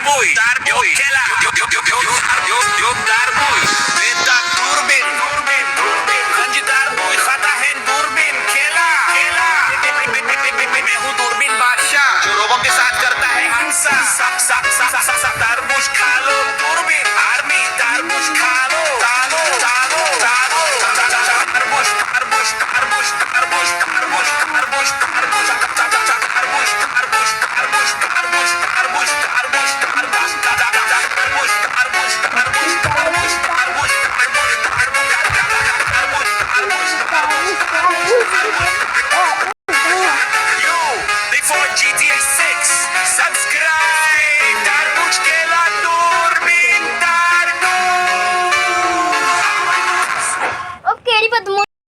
Darboy, yo Kela, yo Darboy, Beta Turbin, Hanji Darboy, खाता है दूरबीन, Kela, मैं हूँ दूरबीन बादशाह, जो रोबों के साथ करता है हंसा, तरबूज खा लो, दूरबीन, आर्मी, तरबूज खा लो, GTA 6